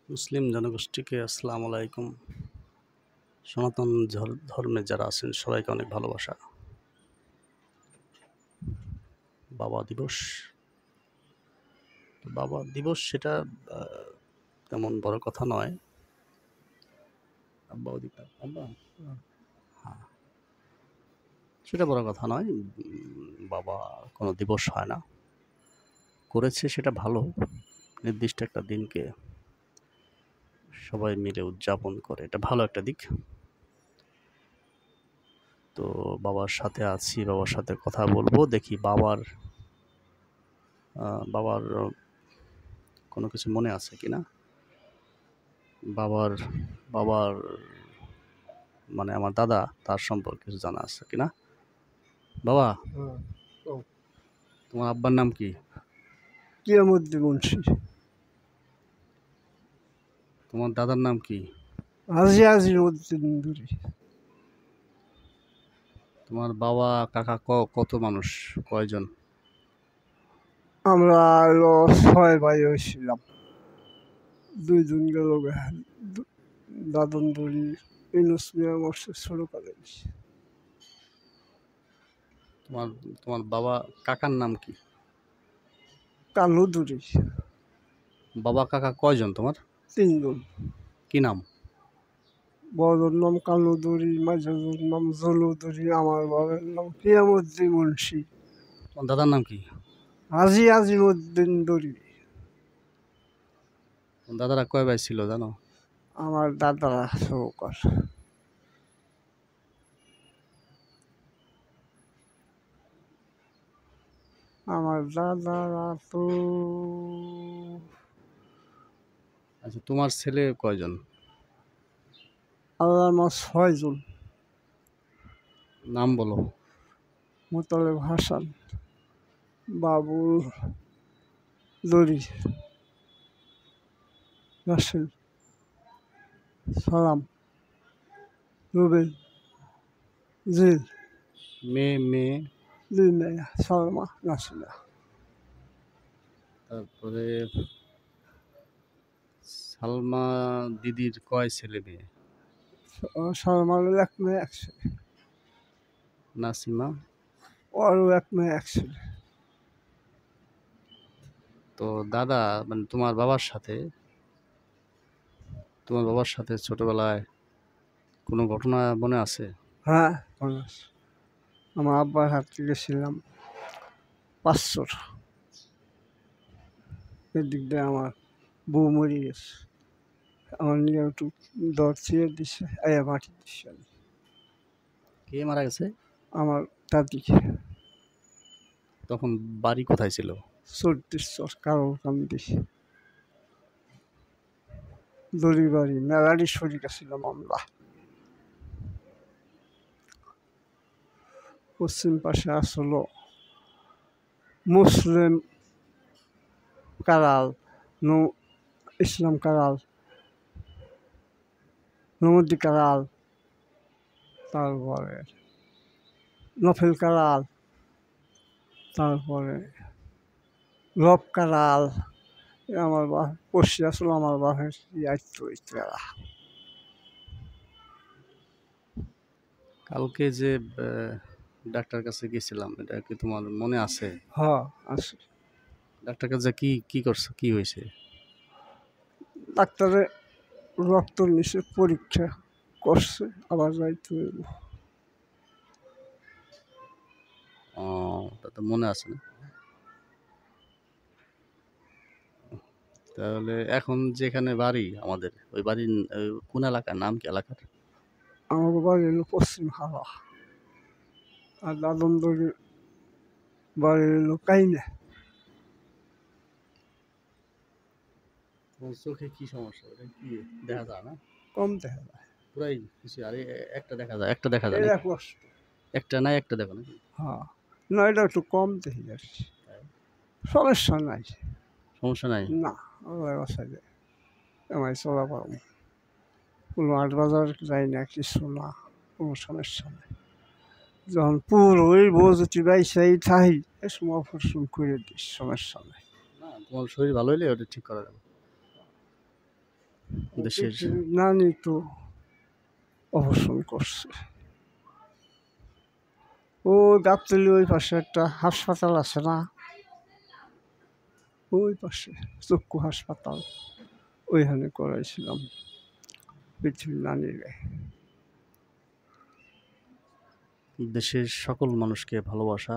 মুসলিম জনগোষ্ঠীকে আসসালামু আলাইকুম। সনাতন ধর্মে যারা আছেন সবাইকে অনেক ভালোবাসা। বাবা দিবস, বাবা দিবস সেটা তেমন বড় কথা নয়। হ্যাঁ, সেটা বড় কথা নয়। বাবা কোনো দিবস হয় না, করেছে সেটা ভালো। নির্দিষ্ট একটা দিনকে সবাই মিলে উদযাপন করে, এটা ভালো একটা দিক। তো বাবার সাথে আছি, বাবার সাথে কথা বলবো, দেখি বাবার বাবার কোনো কিছু মনে আছে কিনা। বাবার বাবার মানে আমার দাদা, তার সম্পর্কে কিছু জানা আছে কিনা। বাবা, তোমার আব্বার নাম কি? কিয়ামুদ্দিন মুন্সি। তোমার দাদার নাম কি? হাজি আজিমউদ্দিন দুরি। তোমার বাবা কাকা কত মানুষ, কয়জন? আমরা হলো 6 ভাই হয়েছিলাম। 2 জন গেল দাদন দুরি, ইউনুস মিয়া মরছে ছোটকালে। তোমার তোমার বাবা কাকার নাম কি? কালু দুরি। বাবা কাকা কয়জন তোমার? 3 জন। কি নাম? বড়োর নাম কালু দুরি, মাঝের নাম জলু দুরি, আমার বাবার নাম কিয়ামুদ্দিন মুন্সি। তোমার দাদার নাম কি? হাজি আজিমউদ্দিন দুরি। তোমার দাদারা কয় ভাই ছিল জানো? আমার দাদারা সৌকর। আমার দাদারা তো আচ্ছা, তোমার ছেলে কয়জন? আল্লাহ আমার 6 জন। নাম বলো। মোতালেব হাসান, বাবুল দরি, রাসেল, সালাম, রুবেল, জিল, মেয়ে লিনায়া, সালমা, নাসিলা। তারপরে সালমা দিদির কয় ছেলে মেয়ে? সালমার 1 মেয়ে 1 ছেলে। নাসিমা? ওরও 1 মেয়ে 1 ছেলে। তো দাদা মানে তোমার বাবার সাথে ছোটবেলায় কোনো ঘটনা মনে আছে? হ্যাঁ, মনে আছে। আমার আব্বার হাত থেকে ছিলাম 5 বছর। এদিক দিয়ে আমার বউ মরে গেছে। আমার নিয়ে একটু দর ছিঁড়ে দিছে, মাটি দিছে। কে মারা গেছে? আমার দাদি। তখন বাড়ি কোথায় ছিল? 34 কারোর কান্দি দড়ি বাড়ি মেলারই শরীর ছিলাম আমরা। পশ্চিম পাশে আসলো মুসলিম কারাল, ইসলাম কারাল, নমদি কারাল, তারপরে নফেল কারাল, তারপরে রব কারাল। আমার পড়শি আসলো আমার বাপের ইত্যারা। কালকে যে ডাক্তার কাছে গেছিলাম, এটা কি তোমার মনে আছে? হ্যাঁ, আছে। ডাক্তার কাছে কি কি করছে, কি হয়েছে? ডাক্তারে রক্ত নিছে, পরীক্ষা করছে, আবার যাইতে হইল। ও, তা তো মনে আছে না? তাহলে এখন যেখানে বাড়ি আমাদের, ওই বাড়ির কোন এলাকার নাম, কি এলাকার? আমার বাড়ি হলো পশ্চিম হাওয়া, আর দাদনদরি বাড়ি হলো কাইনে। তোমার চোখে কি সমস্যা, এটা কি দেখা যায় না? কম দেখা যায়। পুরাই কিছু, আরে একটা দেখা যায়, একটা দেখা যায় এটা নাকি? কষ্ট। একটা নাই, একটা দেখো নাকি? হ্যাঁ, না এটা একটু কম দেখি আর কি। সমস্যা নাই। সমস্যা নাই। না, আল্লাহ বাসায় আমার চলা পারব। কোনো 8 বাজার যাই না, কিছু না, কোনো সমস্যা নেই। যখন পুরোই বোঝটি বাইসাই থাই, এ সময় অপারেশন করে দিস, সমস্যা নেই। না, তোমার শরীর ভালো হইলে ওটা ঠিক করা যাবে। দেশের নানি তো অপারেশন করছে। ও গাবতলী ওই পাশে একটা হাসপাতাল আছে না, ওই পাশে চক্ষু হাসপাতাল, ওইখানে করাইছিলাম পৃথিবীর নানিরে। দেশের সকল মানুষকে ভালোবাসা।